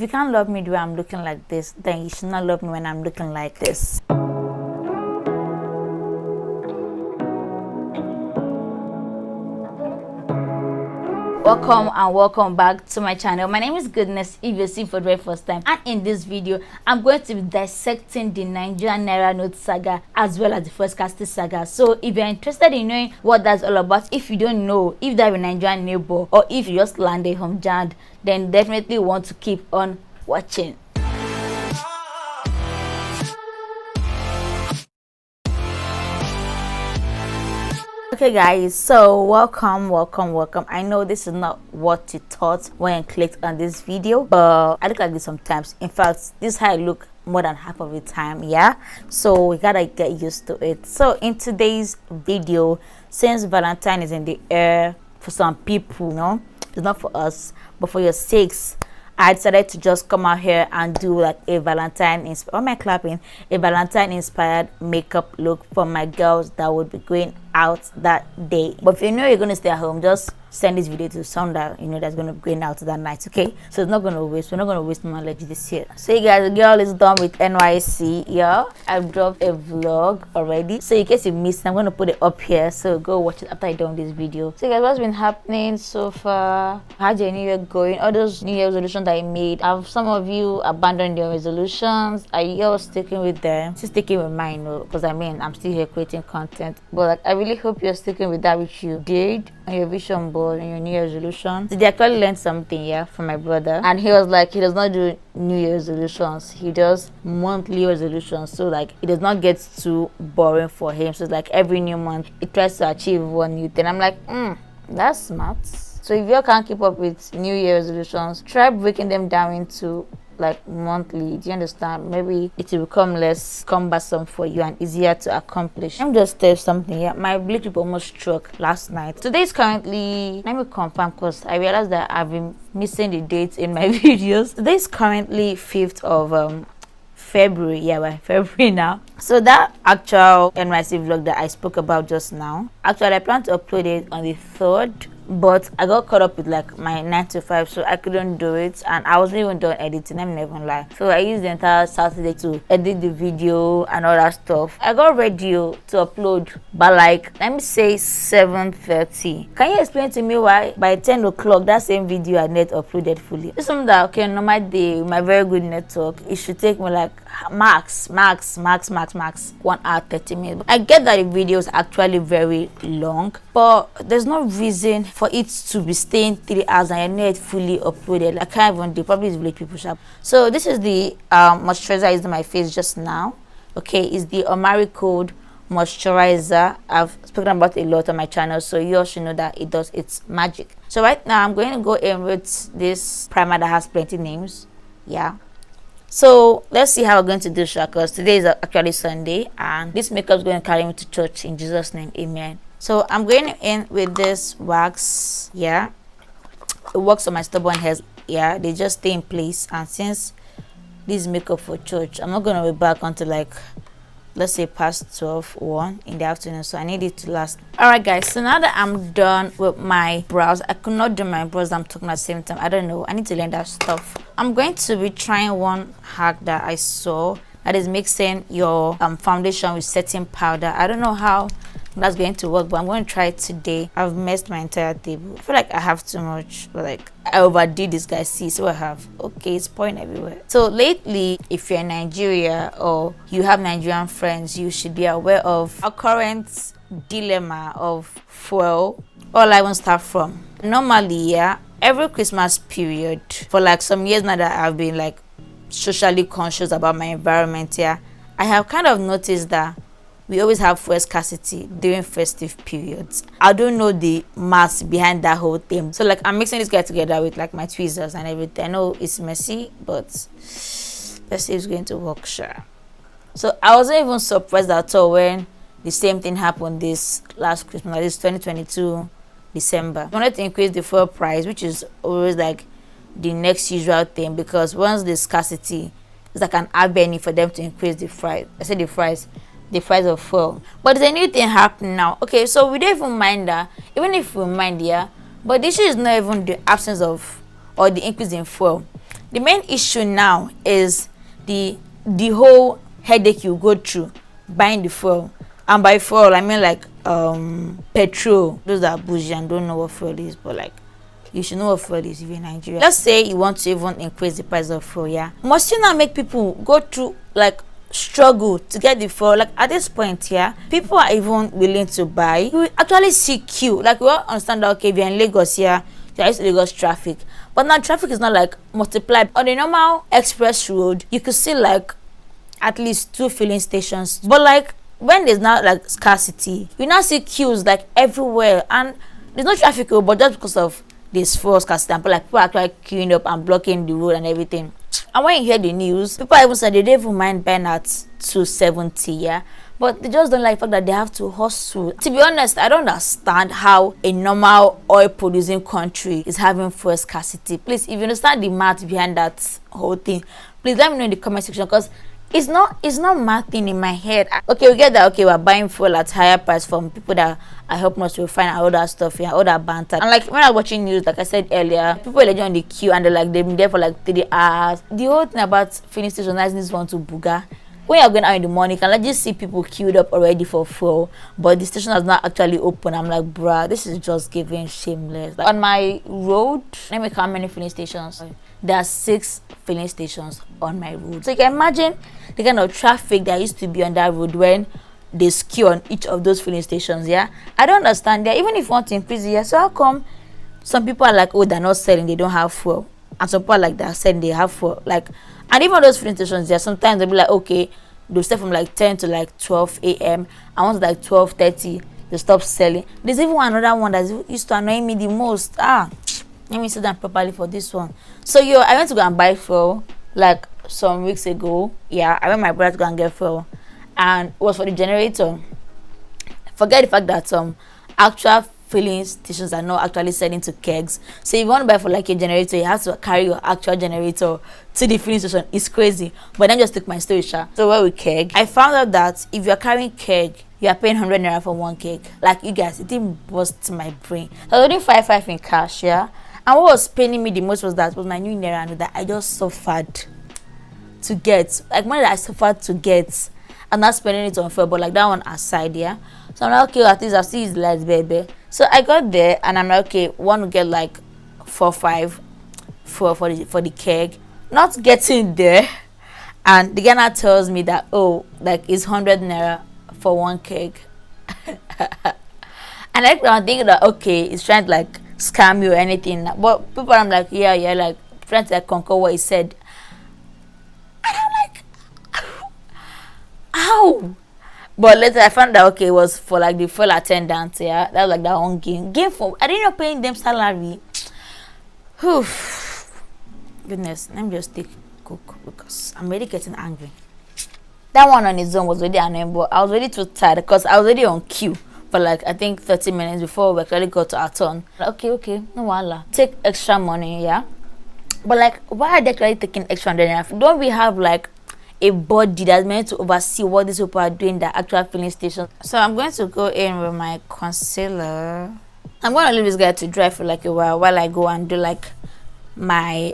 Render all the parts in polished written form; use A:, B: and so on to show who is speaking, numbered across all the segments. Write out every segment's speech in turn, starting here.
A: you can't love me the way I'm looking like this, then you should not love me when I'm looking like this. Welcome back to my channel. My name is Goodness if you're seeing for the very first time, and in this video I'm going to be dissecting the Nigerian Naira note saga as well as the first Scarcity saga. So if you're interested in knowing what that's all about, if you don't know if that is a Nigerian neighbor or if you just landed home jammed, then definitely want to keep on watching. Okay guys, so welcome. I know this is not what you thought when you clicked on this video, but I look like this sometimes. In fact, this is how I look more than half of the time, yeah, so we gotta get used to it. So in today's video, since Valentine is in the air for some people, you know, it's not for us, but for your sakes, I decided to just come out here and do like a Valentine inspired makeup look for my girls that would be going out that day. But if you know you're going to stay at home, just send this video to someone that you know that's going to be going out that night, okay? So it's not going to waste, we're not going to waste knowledge this year. So you guys, the girl is done with NYC. Yeah, I've dropped a vlog already, so in case you missed, I'm going to put it up here, so go watch it after I done this video. So guys, what's been happening so far? How's your new year going? All those new year resolutions that I made, have some of you abandoned your resolutions? Are you all sticking with them? Still sticking with mine, though, because I mean I'm still here creating content, but like I really hope you're sticking with that which you did on your vision board and your new year resolution. Did I actually learn something, yeah, from my brother? And he was like, he does not do new year resolutions, he does monthly resolutions, so like it does not get too boring for him. So it's like every new month he tries to achieve one new thing. I'm like, that's smart. So if you can't keep up with new year resolutions, try breaking them down into like monthly. Do you understand? Maybe it will become less cumbersome for you and easier to accomplish. Let me just tell you something. Yeah, my bleach almost struck last night. Today is currently, let me confirm because I realized that I've been missing the dates in my videos. Today is currently 5th of February. Yeah, we're February now. So that actual NYC vlog that I spoke about just now, actually I plan to upload it on the 3rd, but I got caught up with like my 9 to 5, so I couldn't do it, and I wasn't even done editing. I'm never gonna lie. So I used the entire Saturday to edit the video and all that stuff. I got ready to upload by like, let me say 7:30. Can you explain to me why by 10 o'clock that same video had not uploaded fully? It's something that, okay, normal day with my very good network, it should take me like max 1 hour 30 minutes. I get that the video is actually very long, but there's no reason for it to be staying 3 hours and you're not fully uploaded. I can't even do, probably it's village people shop. So this is the moisturizer I used on my face just now. Okay, it's the Omari Code moisturizer. I've spoken about it a lot on my channel, so you all should know that it does its magic. So right now I'm going to go in with this primer that has plenty names. Yeah, so let's see how we're going to do, because today is actually Sunday and this makeup is going to carry me to church in Jesus' name, amen. So I'm going in with this wax. Yeah, it works on my stubborn hairs. Yeah, they just stay in place, and since this makeup for church, I'm not going to be back until like, let's say past 1 in the afternoon, so I need it to last. All right guys, so now that I'm done with my brows, I could not do my brows, I'm talking at the same time. I don't know, I need to learn that stuff. I'm going to be trying one hack that I saw, that is mixing your foundation with setting powder. I don't know how that's going to work, but I'm going to try it today. I've messed my entire table. I feel like I have too much, but like I overdid this, guys. See, so I have, okay, it's pouring everywhere. So lately, if you're in Nigeria or you have Nigerian friends, you should be aware of our current dilemma of fuel. All I want to start from, normally, yeah, every Christmas period for like some years now that I've been like socially conscious about my environment, yeah, I have kind of noticed that we always have fuel scarcity during festive periods. I don't know the maths behind that whole thing. So like I'm mixing this guy together with like my tweezers and everything. I know it's messy, but let's see if it's going to work, sure. So I wasn't even surprised at all when the same thing happened this last Christmas, like this 2022 December. I wanted to increase the fuel price, which is always like the next usual thing, because once the scarcity, it's like an avenue for them to increase the price. I said the price of fuel. But there's a new thing happening now. Okay, so we don't even mind that, even if we mind, yeah, but the issue is not even the absence of or the increase in fuel. The main issue now is the whole headache you go through buying the fuel. And by fuel I mean like petrol. Those that are bougie and don't know what fuel is, but like you should know what fuel is if you're in Nigeria. Let's say you want to even increase the price of fuel, yeah, must you not make people go through like struggle to get the fuel? Like at this point, yeah, people are even willing to buy. You actually see queue. Like we all understand that, okay, if you're in Lagos, yeah, you're used to Lagos traffic, but now traffic is not like multiplied. On the normal express road you could see like at least 2 filling stations, but like when there's not like scarcity, you now see queues like everywhere, and there's no traffic, but just because of this fuel scarcity, and like people are actually queuing up and blocking the road and everything. And when you hear the news, people even say they don't even mind buying at 270, yeah, but they just don't like the fact that they have to hustle. To be honest, I don't understand how a normal oil producing country is having fuel scarcity. Please, if you understand the math behind that whole thing, please let me know in the comment section, because it's not math thing in my head. Okay, we get that, okay, we're buying fuel at higher price from people that are helping us to refine all that stuff, yeah, all that banter. And like when I was watching news, like I said earlier, people are on the queue and they've been there for like 3 hours. The whole thing about filling station this one to Buga, when you're going out in the morning, you can like just see people queued up already for fuel, but the station has not actually open. I'm like, bruh, this is just giving shameless. Like, on my road, let me count how many filling stations. There are 6 filling stations on my road. So you can imagine the kind of traffic that used to be on that road when there's queue on each of those filling stations, yeah. I don't understand that. Even if you want to increase it, yeah, so how come some people are like, oh, they're not selling, they don't have fuel, and some people are like, they're selling, they have fuel? Like, and even those filling stations, yeah, sometimes they'll be like, okay, they'll start from like 10 to like 12 a.m. and once like 12:30 they stop selling. There's even another one that used to annoy me the most. Let me sit down properly for this one. So I went to go and buy fuel like some weeks ago. Yeah, I went with my brother to go and get fuel, and it was for the generator. Forget the fact that actual filling stations are not actually selling to kegs. So if you want to buy for like a generator, you have to carry your actual generator to the filling station. It's crazy. But then just take my story, sha. So where we keg, I found out that if you're carrying keg, you are paying 100 naira for 1 keg. Like, you guys, it didn't bust my brain. I was doing 5 in cash, yeah. And what was paining me the most was my new Naira that I just suffered to get. Like, money that I suffered to get, I'm not spending it on fuel, but like that one aside, yeah. So I'm like, okay, at least I'll see his lights, baby. So I got there and I'm like, okay, want to get like 4-5 for the keg. Not getting there, and the guy now tells me that, oh, like it's 100 naira for 1 keg. And like I'm thinking that, okay, it's trying to like scam you or anything. But people, I'm like, yeah, like trying to like concur what he said. And I'm like, ow. But later I found that, okay, it was for like the full attendant, yeah. That was like that one game for, I didn't know paying them salary. Whew. Goodness, let me just take coke because I'm already getting angry. That one on its own was already annoying, but I was already too tired because I was already on queue for like I think 30 minutes before we actually got to our turn. Like, okay, no wala. Take extra money, yeah. But like, why are they actually taking extra 100 naira? Don't we have like a body that's meant to oversee what these people are doing, the actual filling station? So I'm going to go in with my concealer. I'm going to leave this guy to dry for like a while I go and do like my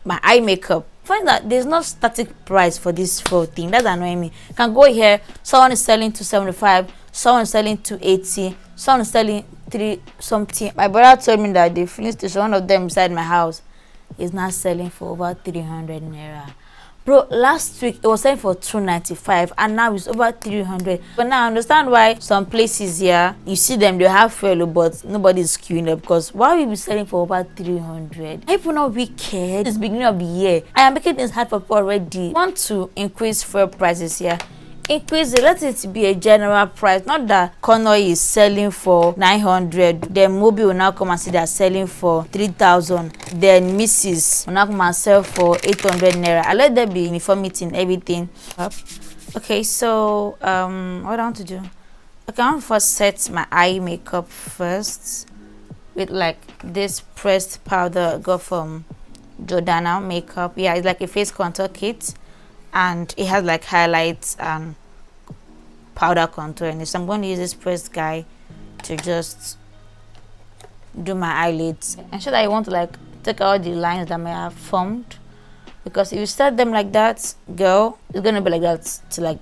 A: my eye makeup. Find that there's no static price for this full thing. That's annoying me. You can go here, someone is selling 275, someone is selling 280, someone is selling 3 something. My brother told me that the filling station, one of them beside my house, is not selling for over 300 naira. Bro, last week it was selling for 295 and now it's over 300. But now I understand why some places here, you see them, they have fuel, but nobody's queuing up, because why will we be selling for over 300? People not wicked. It's beginning of the year. I am making things hard for people already. Want to increase fuel prices here? Increase it, let it be a general price, not that Connoy is selling for 900, then Mobi will now come and say they're selling for 3,000, then Mrs. will now come and sell for 800 naira. I let there be uniformity in everything. Okay, so what I want to do, okay, I want to first set my eye makeup first with like this pressed powder I got from Jordana makeup. Yeah, it's like a face contour kit, and it has like highlights and powder contour in it. So I'm going to use this pressed guy to just do my eyelids. Ensure that you want to like take out the lines that may have formed because if you start them like that, girl, it's gonna be like that to like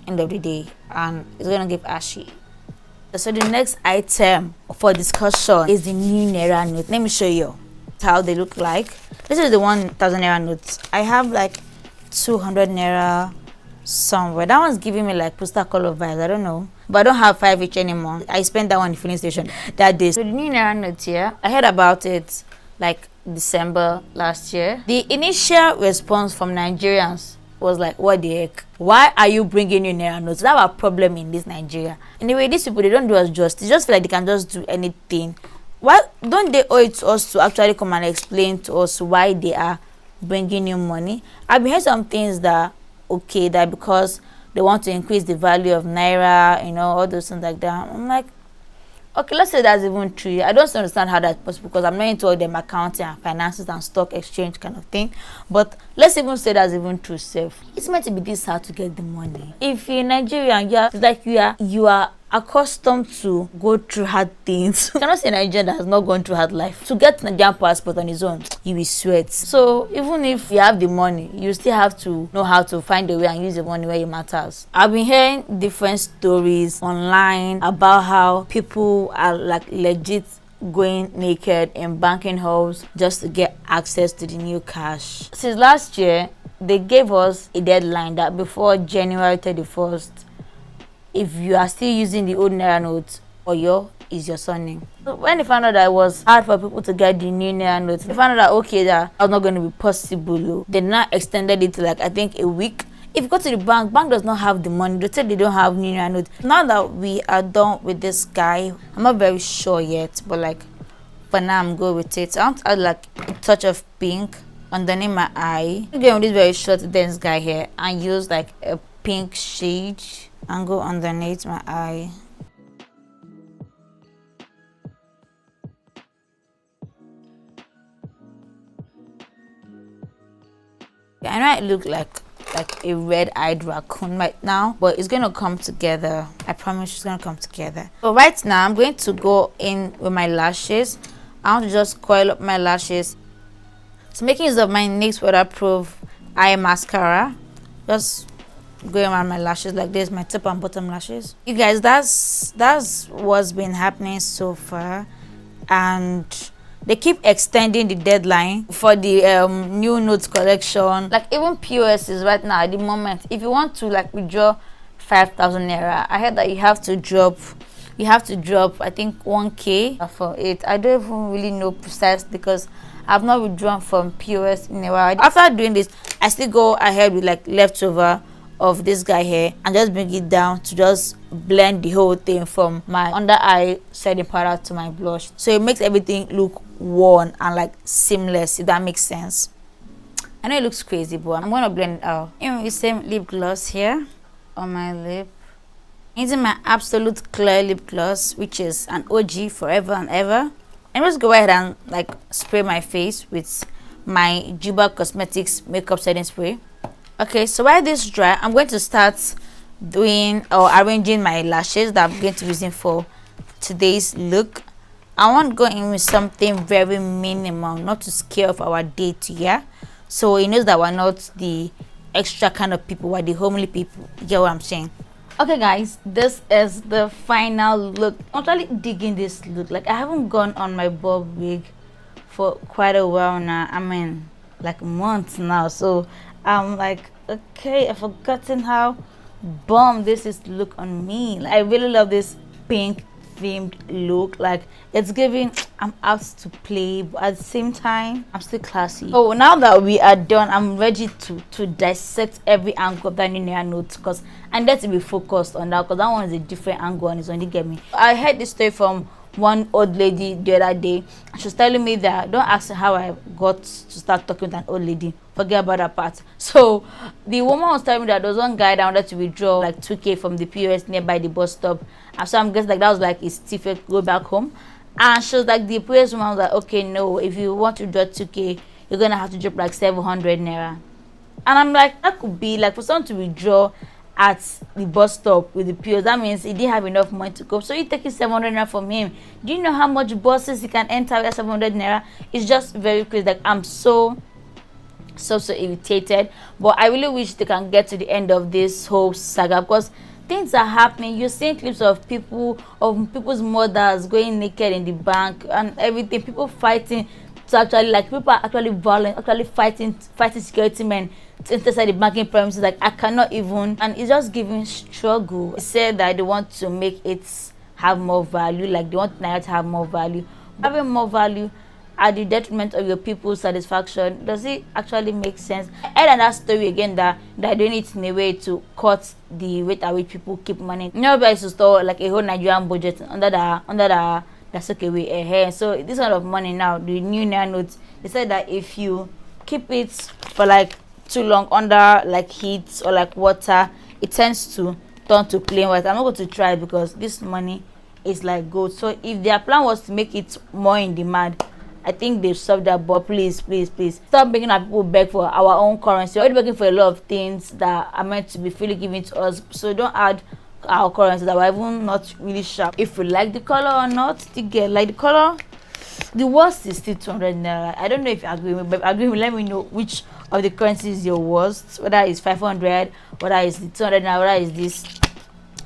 A: end of the day, and it's gonna give ashy. So the next item for discussion is the new Naira note. Let me show you how they look like. This is the 1,000 Naira notes. I have like 200 Naira somewhere. That one's giving me like poster color vibes. I don't know, but I don't have 5 each anymore. I spent that one in the filling station that day. So the new Naira note here, I heard about it like December last year. The initial response from Nigerians was like, what the heck, why are you bringing in Naira notes? That's our problem in this Nigeria. Anyway, these people, they don't do us justice. They just feel like they can just do anything. Why don't they owe it to us to actually come and explain to us why they are bringing in money? I've been hearing some things that okay, that because they want to increase the value of Naira, you know, all those things like that. I'm like, okay, let's say that's even true. I don't understand how that's possible because I'm not into all them accounting and finances and stock exchange kind of thing. But let's even say that's even true self. It's meant to be this hard to get the money. If you're Nigerian, it's like you are accustomed to go through hard things. You cannot say Nigerian that has not gone through hard life. To get Nigerian passport on his own, you will sweat. So even if you have the money, you still have to know how to find a way and use the money where it matters. I've been hearing different stories online about how people are like legit going naked in banking halls just to get access to the new cash. Since last year, they gave us a deadline that before January 31st, if you are still using the old Naira note, Oyo is your surname. So when they found out that it was hard for people to get the new Naira note, they found out that okay, that was not going to be possible. They now extended it to like I think a week. If you go to the bank does not have the money. They say they don't have new Naira note. Now that we are done with this guy, I'm not very sure yet, but like for now I'm good with it. I want to add like a touch of pink underneath my eye. I'm going with this very short dense guy here and use like a pink shade and go underneath my eye. I know I look like a red-eyed raccoon right now, but it's gonna come together. I promise it's gonna come together. So right now I'm going to go in with my lashes. I want to just coil up my lashes. So making use of my NYX waterproof eye mascara, just going around my lashes like this, my top and bottom lashes. You guys, that's what's been happening so far, and they keep extending the deadline for the new notes collection. Like even POSs right now at the moment, if you want to like withdraw 5,000 Naira, I heard that you have to drop I think 1K for it. I don't even really know precise because I've not withdrawn from POS in a while. After doing this, I still go ahead with like leftover of this guy here and just bring it down to just blend the whole thing from my under eye setting powder to my blush, so it makes everything look worn and like seamless, if that makes sense. I know it looks crazy, but I'm gonna blend it out. Even the same lip gloss here on my lip, using my Absolute Clear lip gloss, which is an OG forever and ever. And just go ahead and like spray my face with my Juba Cosmetics makeup setting spray. Okay, so while this dry, I'm going to start doing or arranging my lashes that I'm going to be using for today's look. I want to go in with something very minimal, not to scare off our date here. So he knows that we're not the extra kind of people, we're the homely people. You get what I'm saying? Okay guys, this is the final look. I'm totally digging this look. Like I haven't gone on my bob wig for quite a while now. I mean like months now. So I'm like, okay, I've forgotten how bomb this is to look on me. Like, I really love this pink themed look. Like it's giving I'm out to play, but at the same time I'm still classy. So now that we are done, I'm ready to dissect every angle of that new Naira note, because I need to be focused on that, because that one is a different angle and it's only get me. I heard this story from one old lady the other day. She was telling me that don't ask her how I got to start talking with an old lady, forget about that part. So the woman was telling me that there was one guy that wanted to withdraw like 2K from the POS nearby the bus stop, and so I'm guessing like that was like his ticket to go back home. And she was like, the POS woman was like, okay, no, if you want to withdraw 2K, you're gonna have to drop like 700 Naira. And I'm like, that could be like for someone to withdraw at the bus stop with the POS, that means he didn't have enough money to go. So you taking 700 Naira from him. Do you know how much buses he can enter with 700 Naira? It's just very crazy. Like I'm so so irritated. But I really wish they can get to the end of this whole saga, because things are happening. You're seeing clips of people's mothers going naked in the bank and everything, people fighting to actually, like, people are actually violent, actually fighting security men inside the banking premises. Like, I cannot even, and it's just giving struggle. They said that they want to make it have more value, like they want Naira to have more value. Having more value at the detriment of your people's satisfaction, does it actually make sense? And that story again, that they're doing it in a way to cut the rate at which people keep money. You know, everybody to store like a whole Nigerian budget under the that's okay with a hair. So this kind of money now, the new Naira notes, they said that if you keep it for like too long under like heat or like water, it tends to turn to plain white. I'm not going to try it because this money is like gold. So if their plan was to make it more in demand, I think they've solved that. But please stop making our people beg for our own currency. We're already begging for a lot of things that are meant to be freely given to us, so don't add our currency that we're even not really sharp if we like the color or not. You get like the color. The worst is still 200 naira. I don't know if you agree with me, but agree with me. Let me know which of the currencies is your worst, whether it's 500, whether it's the 200 naira, whether it's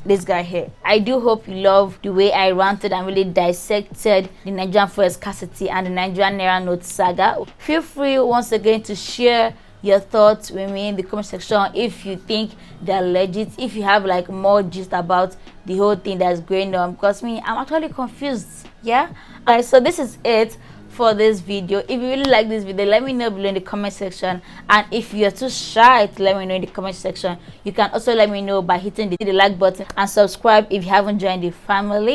A: this guy here. I do hope you love the way I ranted and really dissected the Nigerian fuel scarcity and the Nigerian Naira note saga. Feel free once again to share your thoughts with me in the comment section if you think they're legit, if you have like more gist about the whole thing that's going on, because me, I'm actually confused. Yeah. Alright, so this is it for this video. If you really like this video, let me know below in the comment section, and if you're too shy to let me know in the comment section, you can also let me know by hitting the like button and subscribe if you haven't joined the family.